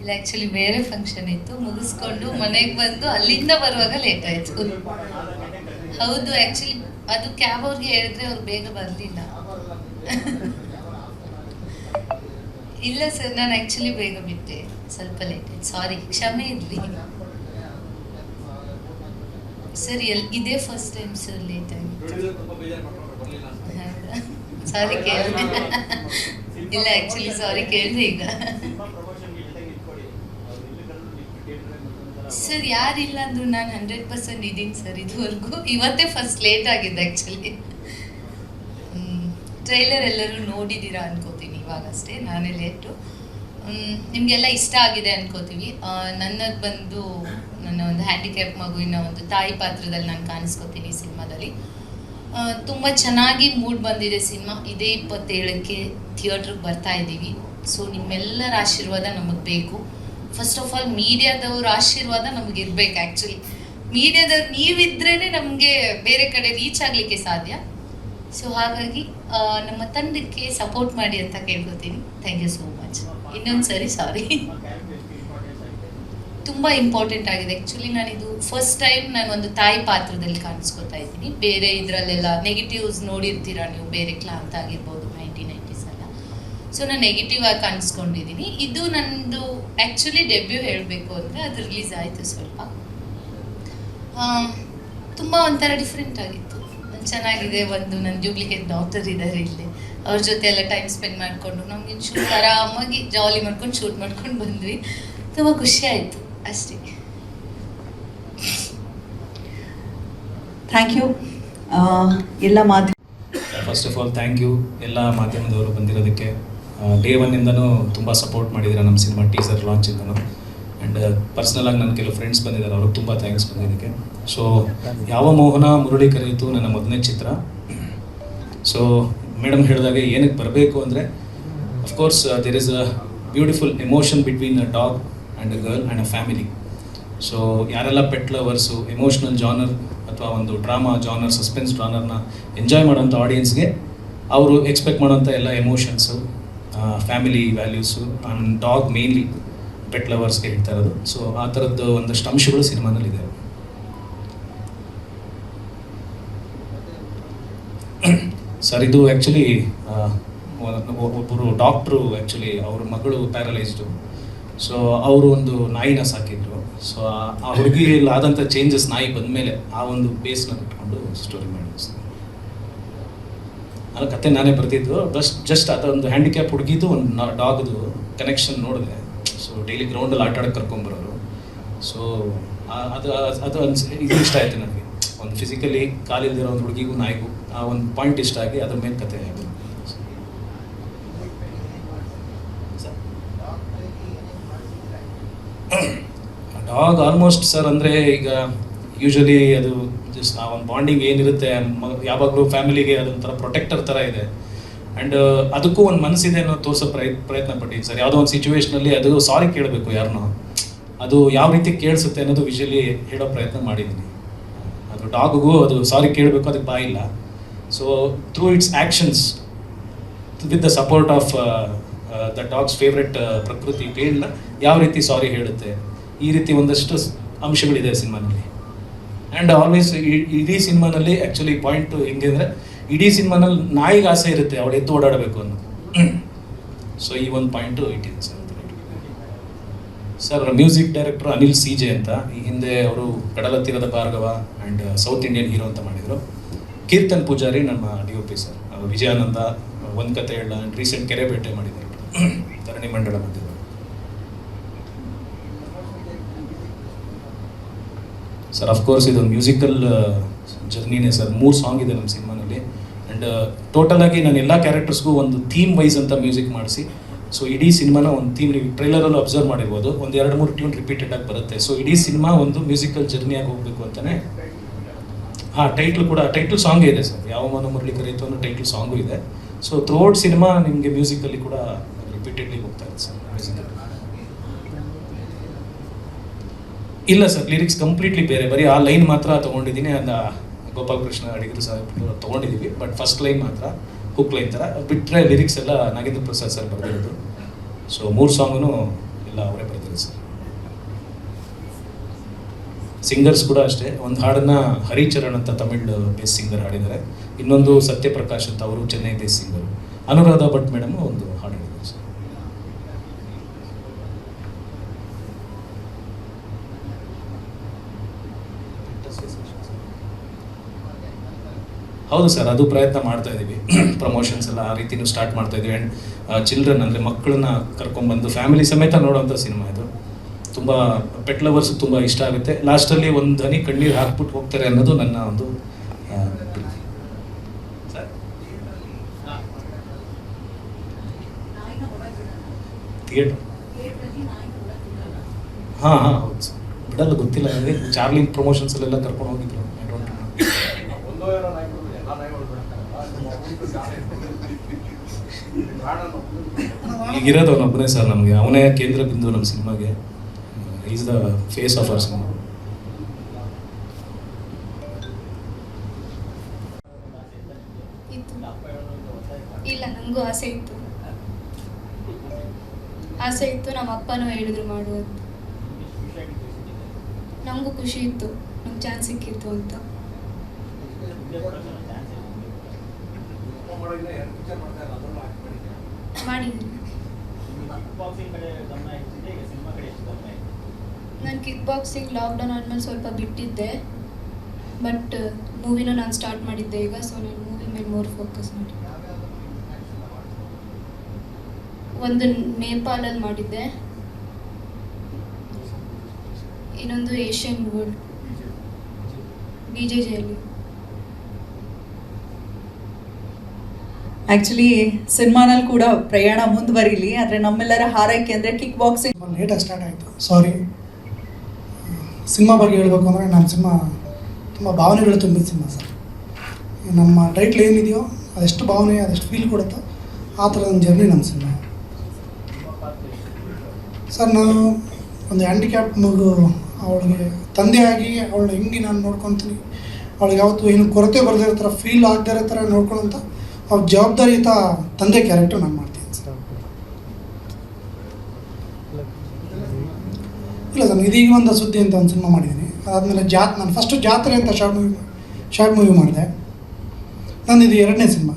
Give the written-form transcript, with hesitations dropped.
ಇಲ್ಲ, ಆ್ಯಕ್ಚುಲಿ ಬೇರೆ ಫಂಕ್ಷನ್ ಇತ್ತು, ಮುಗಿಸ್ಕೊಂಡು ಮನೆಗೆ ಬಂದು ಅಲ್ಲಿಂದ ಬರುವಾಗ ಲೇಟ್ ಆಯಿತು. ಹೌದು, ಆ್ಯಕ್ಚುಲಿ ಅದು ಕ್ಯಾಬ್ ಅವ್ರಿಗೆ ಹೇಳಿದ್ರೆ ಅವ್ರು ಬೇಗ ಬರಲಿಲ್ಲ. ಇಲ್ಲ ಸರ್, ನಾನು ಆ್ಯಕ್ಚುಲಿ ಬೇಗ ಬಿಟ್ಟೆ, ಸ್ವಲ್ಪ ಲೇಟ್ ಆಯ್ತು, ಸಾರಿ, ಕ್ಷಮೆ ಇರಲಿ ಸರ್. ಇದೇ ಫಸ್ಟ್ ಟೈಮ್ ಸರ್ ಲೇಟ್ ಆಗಿತ್ತು. ಸಾರಿ ಕೇಳಿದೆ. ಇಲ್ಲ, ಆ್ಯಕ್ಚುಲಿ ಸಾರಿ ಕೇಳಿದೆ ಈಗ. ಸರ್ ಯಾರಿಲ್ಲ ಅಂದ್ರು ನಾನು 100% ಇದ್ದೀನಿ ಸರ್ ಇದುವರೆಗೂ. ಇವತ್ತೇ ಫಸ್ಟ್ ಲೇಟ್ ಆಗಿದೆ ಆ್ಯಕ್ಚುಲಿ. ಟ್ರೈಲರ್ ಎಲ್ಲರೂ ನೋಡಿದ್ದೀರಾ ಅನ್ಕೋತೀನಿ, ಇವಾಗಷ್ಟೇ ನಾನೇ ಲೇಟು. ನಿಮಗೆಲ್ಲ ಇಷ್ಟ ಆಗಿದೆ ಅನ್ಕೋತೀವಿ. ನನ್ನದು ಬಂದು ನನ್ನ ಒಂದು ಹ್ಯಾಂಡಿಕ್ಯಾಪ್ ಮಗುವಿನ ಒಂದು ತಾಯಿ ಪಾತ್ರದಲ್ಲಿ ನಾನು ಕಾಣಿಸ್ಕೋತೀನಿ ಸಿನಿಮಾದಲ್ಲಿ. ತುಂಬ ಚೆನ್ನಾಗಿ ಮೂಡ್ ಬಂದಿದೆ ಸಿನಿಮಾ. ಇದೇ 27ಕ್ಕೆ ಥಿಯೇಟ್ರಿಗೆ ಬರ್ತಾ ಇದ್ದೀವಿ. ಸೊ ನಿಮ್ಮೆಲ್ಲರ ಆಶೀರ್ವಾದ ನಮಗೆ ಬೇಕು. ಫಸ್ಟ್ ಆಫ್ ಆಲ್ ಮೀಡಿಯಾದವ್ರ ಆಶೀರ್ವಾದ ನಮಗೆ ಇರಬೇಕು. ಆ್ಯಕ್ಚುಲಿ ಮೀಡಿಯಾದವ್ರು ನೀವಿದ್ರೇ ನಮಗೆ ಬೇರೆ ಕಡೆ ರೀಚ್ ಆಗಲಿಕ್ಕೆ ಸಾಧ್ಯ. ಸೊ ಹಾಗಾಗಿ ನಮ್ಮ ತಂಡಕ್ಕೆ ಸಪೋರ್ಟ್ ಮಾಡಿ ಅಂತ ಕೇಳ್ಕೊತೀನಿ. Thank you so much. ಇನ್ನೊಂದು ಸರಿ ಸಾರಿ. ತುಂಬ ಇಂಪಾರ್ಟೆಂಟ್ ಆಗಿದೆ ಆ್ಯಕ್ಚುಲಿ. ನಾನಿದು ಫಸ್ಟ್ ಟೈಮ್ ನಾನು ಒಂದು ತಾಯಿ ಪಾತ್ರದಲ್ಲಿ ಕಾಣಿಸ್ಕೊತಾ ಇದ್ದೀನಿ. ಬೇರೆ ಇದರಲ್ಲೆಲ್ಲ ನೆಗೆಟಿವ್ಸ್ ನೋಡಿರ್ತೀರಾ ನೀವು, ಬೇರೆ ಕ್ಲಾಂತ್ ಆಗಿರ್ಬೋದು 1990s ಎಲ್ಲ. ಸೊ ನಾನು ನೆಗೆಟಿವ್ ಆಗಿ ಕಾಣಿಸ್ಕೊಂಡಿದ್ದೀನಿ. ಇದು ನನ್ನದು ಆ್ಯಕ್ಚುಲಿ ಡೆಬ್ಯೂ ಹೇಳಬೇಕು ಅಂದರೆ ಅದು ರಿಲೀಸ್ ಆಯಿತು ಸ್ವಲ್ಪ. ತುಂಬ ಒಂಥರ ಡಿಫ್ರೆಂಟ್ ಆಗಿತ್ತು, ಚೆನ್ನಾಗಿದೆ. ಒಂದು ನನ್ನ ಡ್ಯೂಪ್ಲಿಕೇಟ್ ಡಾಕ್ಟರ್ ಇದ್ದಾರೆ ಇಲ್ಲಿ, ಅವ್ರ ಜೊತೆ ಎಲ್ಲ ಟೈಮ್ ಸ್ಪೆಂಡ್ ಮಾಡಿಕೊಂಡು ನಮಗೆ ಶೂಟ್ ಆರಾಮಾಗಿ ಜಾಲಿ ಮಾಡ್ಕೊಂಡು ಶೂಟ್ ಮಾಡ್ಕೊಂಡು ಬಂದ್ವಿ. ತುಂಬ ಖುಷಿ ಆಯಿತು ಅಷ್ಟೇ. ಥ್ಯಾಂಕ್ ಯು ಎಲ್ಲ ಮಾಧ್ಯಮ. First of all thank you ಎಲ್ಲ ಮಾಧ್ಯಮದವರು ಬಂದಿರೋದಕ್ಕೆ. ಡೇ ಒನ್ನಿಂದನೂ ತುಂಬ ಸಪೋರ್ಟ್ ಮಾಡಿದ್ದಾರೆ ನಮ್ಮ ಸಿನಿಮಾ ಟೀಸರ್ ಲಾಂಚಿಂದನೂ. ಆ್ಯಂಡ್ ಪರ್ಸ್ನಲಾಗಿ ನನ್ನ ಕೆಲವು ಫ್ರೆಂಡ್ಸ್ ಬಂದಿದ್ದಾರೆ, ಅವ್ರಿಗೆ ತುಂಬ ಥ್ಯಾಂಕ್ಸ್ ಬಂದಿದ್ದಕ್ಕೆ. ಸೊ ಯಾವ ಮೋಹನ ಮುರಳಿ ಕರೆಯಿತು ನನ್ನ ಮೊದಲನೇ ಚಿತ್ರ. ಸೊ ಮೇಡಮ್ ಹೇಳಿದಾಗೆ ಏನಕ್ಕೆ ಬರಬೇಕು ಅಂದರೆ, of course there is a beautiful emotion between a dog and a girl and a family. So ಯಾರೆಲ್ಲ ಪೆಟ್ ಲವರ್ಸು, ಎಮೋಷ್ನಲ್ ಜಾನರ್ ಅಥವಾ ಒಂದು ಡ್ರಾಮಾ ಜಾನರ್, ಸಸ್ಪೆನ್ಸ್ ಜಾನರ್ನ ಎಂಜಾಯ್ ಮಾಡೋಂಥ ಆಡಿಯನ್ಸ್ಗೆ ಅವರು ಎಕ್ಸ್ಪೆಕ್ಟ್ ಮಾಡೋಂಥ ಎಲ್ಲ emotions, family values, and dog mainly pet ಲವರ್ಸ್ಗೆ ಹೇಳ್ತಾ ಇರೋದು. ಸೊ ಆ ಥರದ್ದು ಒಂದಷ್ಟು ಅಂಶಗಳು ಸಿನಿಮಾನಲ್ಲಿದೆ. ಸರ್ ಇದು ಆ್ಯಕ್ಚುಲಿ ಒಬ್ಬರು ಡಾಕ್ಟ್ರು, ಆ್ಯಕ್ಚುಲಿ ಅವ್ರ ಮಗಳು ಪ್ಯಾರಲೈಸ್ಡು. ಸೊ ಅವರು ಒಂದು ನಾಯಿನ ಸಾಕಿದ್ರು. ಸೊ ಆ ಹುಡುಗಿಯಲ್ಲಿ ಆದಂಥ ಚೇಂಜಸ್ ನಾಯಿ ಬಂದಮೇಲೆ ಆ ಒಂದು ಬೇಸ್ನ ಇಟ್ಕೊಂಡು ಸ್ಟೋರಿ ಮಾಡಿದ್ರು. ಆ ಕತೆ ನಾನೇ ಬರ್ತಿದ್ದು. ಜಸ್ಟ್ ಅದೊಂದು ಹ್ಯಾಂಡಿಕ್ಯಾಪ್ ಹುಡುಗಿದು ಒಂದು ಡಾಗ್ದು ಕನೆಕ್ಷನ್ ನೋಡಿದೆ. ಸೊ ಡೈಲಿ ಗ್ರೌಂಡಲ್ಲಿ ಆಟಾಡೋಕ್ಕೆ ಕರ್ಕೊಂಬರೋರು. ಸೊ ಅದು ಇದು ಇಷ್ಟ ಆಯಿತು ನನಗೆ. ಒಂದು ಫಿಸಿಕಲಿ ಕಾಲಿಲ್ದಿರೋ ಒಂದು ಹುಡುಗಿಗೂ ನಾಯಿಗೂ ಆ ಒಂದು ಪಾಯಿಂಟ್ ಇಷ್ಟ ಆಗಿ ಅದ್ರ ಮೇಲೆ ಕತೆ ಆಯಿತು. ಡಾಗ್ ಆಲ್ಮೋಸ್ಟ್ ಸರ್ ಅಂದರೆ ಈಗ ಯೂಶಲಿ ಅದು ಜಸ್ಟ್ ಆ ಒಂದು ಬಾಂಡಿಂಗ್ ಏನಿರುತ್ತೆ ಯಾವಾಗಲೂ ಫ್ಯಾಮಿಲಿಗೆ ಅದೊಂಥರ ಪ್ರೊಟೆಕ್ಟರ್ ಥರ ಇದೆ. ಆ್ಯಂಡ್ ಅದಕ್ಕೂ ಒಂದು ಮನಸ್ಸಿದೆ ಅನ್ನೋ ತೋರಿಸೋ ಪ್ರಯತ್ನ ಪಟ್ಟಿದ್ದೀನಿ ಸರ್. ಯಾವುದೋ ಒಂದು ಸಿಚುವೇಷನಲ್ಲಿ ಅದು ಸಾರಿ ಕೇಳಬೇಕು ಯಾರನ್ನೋ, ಅದು ಯಾವ ರೀತಿ ಕೇಳಿಸುತ್ತೆ ಅನ್ನೋದು ವಿಷುವಲಿ ಹೇಳೋ ಪ್ರಯತ್ನ ಮಾಡಿದ್ದೀನಿ. ಅದು ಡಾಗ್ಗೂ ಅದು ಸಾರಿ ಕೇಳಬೇಕು, ಅದಕ್ಕೆ ಬಾಯಿಲ್ಲ. So through its actions with the support of the dog's favourite Prakruti ಕೇಳಲ್ಲ ಯಾವ ರೀತಿ ಸಾರಿ ಹೇಳುತ್ತೆ, ಈ ರೀತಿ ಒಂದಷ್ಟು ಅಂಶಗಳಿದೆ ಸಿನಿಮಾನಲ್ಲಿ. ಆ್ಯಂಡ್ ಆಲ್ವೇಸ್ ಇಡೀ ಸಿನಿಮಾನಲ್ಲಿ ಆ್ಯಕ್ಚುಲಿ ಪಾಯಿಂಟು ಹೆಂಗೆ ಅಂದರೆ, ಇಡೀ ಸಿನಿಮಾನಲ್ಲಿ ನಾಯಿಗೆ ಆಸೆ ಇರುತ್ತೆ ಅವಳು ಎದ್ದು ಓಡಾಡಬೇಕು ಅನ್ನೋದು. ಸೊ ಈ ಒಂದು ಪಾಯಿಂಟು ಇಟ್ಟಿದೆ sir. Sir music director Anil CJ ಅಂತ. ಈ ಹಿಂದೆ ಅವರು ಕಡಲ ತೀರದ Bhargava and south Indian hero ಅಂತ ಮಾಡಿದರು. ಕೀರ್ತನ್ ಪೂಜಾರಿ ನಮ್ಮ DOP ಸರ್. ವಿಜಯಾನಂದ, ಒಂದು ಕತೆ ಹೇಳ, ರೀಸೆಂಟ್ ಕೆರೆಬೇಟೆ ಮಾಡಿದ್ದಾರೆ, ಧರಣಿ ಮಂಡಳ ಮಧ್ಯೆ. ಸರ್ ಅಫ್ಕೋರ್ಸ್ ಇದೊಂದು ಮ್ಯೂಸಿಕಲ್ ಜರ್ನಿನೇ ಸರ್. 3 ಸಾಂಗ್ ಇದೆ ನಮ್ಮ ಸಿನಿಮಾನಲ್ಲಿ. ಆ್ಯಂಡ್ ಟೋಟಲಾಗಿ ನಾನು ಎಲ್ಲ ಕ್ಯಾರೆಕ್ಟರ್ಸ್ಗೂ ಒಂದು ಥೀಮ್ ವೈಸ್ ಅಂತ ಮ್ಯೂಸಿಕ್ ಮಾಡಿಸಿ, ಸೊ ಇಡೀ ಸಿನಿಮಾನ ಒಂದು ಥೀಮ್, ನೀವು ಟ್ರೈಲರಲ್ಲೂ ಅಬ್ಸರ್ವ್ ಮಾಡಿರ್ಬೋದು, ಒಂದು 2-3 ಟ್ಯೂನ್ ರಿಪೀಟೆಡ್ ಆಗಿ ಬರುತ್ತೆ. ಸೊ ಇಡೀ ಸಿನಿಮಾ ಒಂದು ಮ್ಯೂಸಿಕಲ್ ಜರ್ನಿಯಾಗಿ ಹೋಗಬೇಕು ಅಂತಲೇ. ಟೈಟ್ಲ್ ಕೂಡ, ಟೈಟ್ಲ್ ಸಾಂಗೇ ಇದೆ ಸರ್, ಯಾವ ಮನ ಮುರಳಿ ಕರೆಯಿತು ಅನ್ನೋ ಟೈಟ್ಲ್ ಸಾಂಗು ಇದೆ. ಸೊ ಥ್ರೂಔಟ್ ಸಿನಿಮಾ ನಿಮಗೆ ಮ್ಯೂಸಿಕಲ್ಲಿ ಕೂಡ ರಿಪೀಟೆಡ್ಲಿ ಹೋಗ್ತಾ ಇದೆ ಸರ್. ಮ್ಯೂಸಿಕಲ್ ಇಲ್ಲ ಸರ್, ಲಿರಿಕ್ಸ್ ಕಂಪ್ಲೀಟ್ಲಿ ಬೇರೆ, ಬರೀ ಆ ಲೈನ್ ಮಾತ್ರ ತೊಗೊಂಡಿದ್ದೀನಿ. ಅದು ಗೋಪಾಲ್ ಕೃಷ್ಣ ಅಡಿಗರು ಸರ್ ತೊಗೊಂಡಿದ್ದೀವಿ, ಬಟ್ ಫಸ್ಟ್ ಲೈನ್ ಮಾತ್ರ ಹುಕ್ ಲೈನ್ ಥರ ಬಿಟ್ಟರೆ ಲಿರಿಕ್ಸ್ ಎಲ್ಲ ನಾಗೇಂದ್ರ ಪ್ರಸಾದ್ ಸರ್ ಬರೆದಿರೋದು. ಸೊ 3 ಸಾಂಗೂ ಎಲ್ಲ ಅವರೇ ಬರ್ತಾರೆ ಸರ್. ಸಿಂಗರ್ಸ್ ಕೂಡ ಅಷ್ಟೇ, ಒಂದು ಹಾಡನ್ನು ಹರಿಚರಣ್ ಅಂತ ತಮಿಳ್ ಬೇಸ್ ಸಿಂಗರ್ ಹಾಡಿದ್ದಾರೆ, ಇನ್ನೊಂದು ಸತ್ಯಪ್ರಕಾಶ್ ಅಂತ ಅವರು ಚೆನ್ನೈ ಬೇಸ್ ಸಿಂಗರು, ಅನುರಾಧ ಭಟ್ ಮೇಡಮ್ ಒಂದು ಹಾಡು ಹೇಳಿದ್ದಾರೆ ಸರ್. ಹೌದು ಸರ್, ಅದು ಪ್ರಯತ್ನ ಮಾಡ್ತಾ ಇದ್ದೀವಿ. ಪ್ರಮೋಷನ್ಸ್ ಎಲ್ಲ ಆ ರೀತಿನೂ ಸ್ಟಾರ್ಟ್ ಮಾಡ್ತಾ ಇದ್ದೀವಿ. ಆ್ಯಂಡ್ ಚಿಲ್ಡ್ರನ್ ಅಂದರೆ ಮಕ್ಕಳನ್ನ ಕರ್ಕೊಂಡ್ಬಂದು ಫ್ಯಾಮಿಲಿ ಸಮೇತ ನೋಡೋವಂಥ ಸಿನಿಮಾ ಇದು. ತುಂಬ ಪೆಟ್ ಲವರ್ಸ್ ತುಂಬ ಇಷ್ಟ ಆಗುತ್ತೆ. ಲಾಸ್ಟಲ್ಲಿ ಒಂದು ಹನಿ ಕಣ್ಣೀರು ಹಾಕ್ಬಿಟ್ಟು ಹೋಗ್ತಾರೆ ಅನ್ನೋದು ನನ್ನ ಒಂದು ಥಿಯೇಟರ್. ಹಾಂ ಹೌದು ಸರ್, ಬಿಡಲ್ಲ, ಗೊತ್ತಿಲ್ಲ, ಅದೇ ಚಾರ್ಲಿಂಗ್ ಪ್ರಮೋಷನ್ಸಲ್ಲೆಲ್ಲ ಕರ್ಕೊಂಡು ಹೋಗಿದ್ರು. I don't know. ಈಗಿರೋದು ಅವನೊಬ್ಬನೇ ಸರ್ ನಮಗೆ, ಅವನೇ ಕೇಂದ್ರ ಬಿಂದು ನಮ್ಮ ಸಿನಿಮಾಗೆ. Is the face of our cinema. ಇಲ್ಲ, ನನಗೂ ಆಸೆ ಇತ್ತು. ನಮ್ಮ ಅಪ್ಪನೂ ಹೇಳಿದ್ರು ಮಾಡು ಅಂತ. ನಮಗೂ ಖುಷಿ ಇತ್ತು, ನಮ್ಗೆ ಚಾನ್ಸ್ ಸಿಕ್ಕಿತ್ತು ಅಂತ. ಮಾಡಿದ್ದೀನಿ. ನಾನು ಕಿಕ್ ಬಾಕ್ಸಿಂಗ್ ಲಾಕ್ಡೌನ್ ಆದಮೇಲೆ ಸ್ವಲ್ಪ ಬಿಟ್ಟಿದ್ದೆ, ಬಟ್ ಮೂವಿನೂ ನಾನು ಸ್ಟಾರ್ಟ್ ಮಾಡಿದ್ದೆ ಈಗ. ಸೊ ನಾನು ಮೂವಿ ಮೇಲೆ ಮೋರ್ ಫೋಕಸ್ ಮಾಡಿ. ಒಂದು ನೇಪಾಳಲ್ಲಿ ಮಾಡಿದ್ದೆ, ಇನ್ನೊಂದು ಏಷ್ಯನ್ ವರ್ಲ್ಡ್ BJJಯಲ್ಲಿ. ಆ್ಯಕ್ಚುಲಿ ಸಿನಿಮಾನಲ್ಲಿ ಕೂಡ ಪ್ರಯಾಣ ಮುಂದುವರಿಲಿ, ಆದರೆ ನಮ್ಮೆಲ್ಲರ ಹಾರೈಕೆ ಅಂದರೆ ಕಿಕ್ ಬಾಕ್ಸಿಂಗ್ ಲೇಟಾಗಿ ಸ್ಟಾರ್ಟ್ ಆಯಿತು. ಸಾರಿ. ಸಿನಿಮಾ ಬಗ್ಗೆ ಹೇಳಬೇಕು ಅಂದರೆ ನಮ್ಮ ಸಿನಿಮಾ ತುಂಬ ಭಾವನೆಗಳು ತುಂಬಿದ ಸಿನಿಮಾ ಸರ್. ನಮ್ಮ ಟೈಟ್ಲ್ ಏನಿದೆಯೋ ಅದೆಷ್ಟು ಭಾವನೆ, ಅದೆಷ್ಟು ಫೀಲ್ ಕೊಡುತ್ತೋ ಆ ಥರದ ಒಂದು ಜರ್ನಿ ನಮ್ಮ ಸಿನಿಮಾ ಸರ್. ನಾನು ಒಂದು ಹ್ಯಾಂಡಿಕ್ಯಾಪ್ ಮಗು, ಅವಳಿಗೆ ತಂದೆಯಾಗಿ ಅವಳು ಹೆಂಗೆ ನಾನು ನೋಡ್ಕೊತೀನಿ, ಅವಳಿಗೆ ಯಾವತ್ತೂ ಏನು ಕೊರತೆ ಬರದೇ ಇರೋ ಥರ, ಫೀಲ್ ಆಗದೇ ಇರೋ ಥರ ನೋಡ್ಕೊಳ್ಳೋಂಥ ಅವ್ರ ಜವಾಬ್ದಾರಿಯುತ ತಂದೆ ಕ್ಯಾರೆಕ್ಟರ್ ನಾನು ಮಾಡ್ತೀನಿ ಸರ್. ಇಲ್ಲ ಸರ್, ಇದೀಗ ಒಂದು ಸುದ್ದಿ ಅಂತ ಒಂದು ಸಿನಿಮಾ ಮಾಡಿದ್ದೀನಿ. ಅದಾದಮೇಲೆ ನಾನು ಫಸ್ಟು ಜಾತ್ರೆ ಅಂತ ಶಾರ್ಟ್ ಮೂವಿ ಮಾಡಿದೆ. ನಂದು ಇದು 2ನೇ ಸಿನಿಮಾ.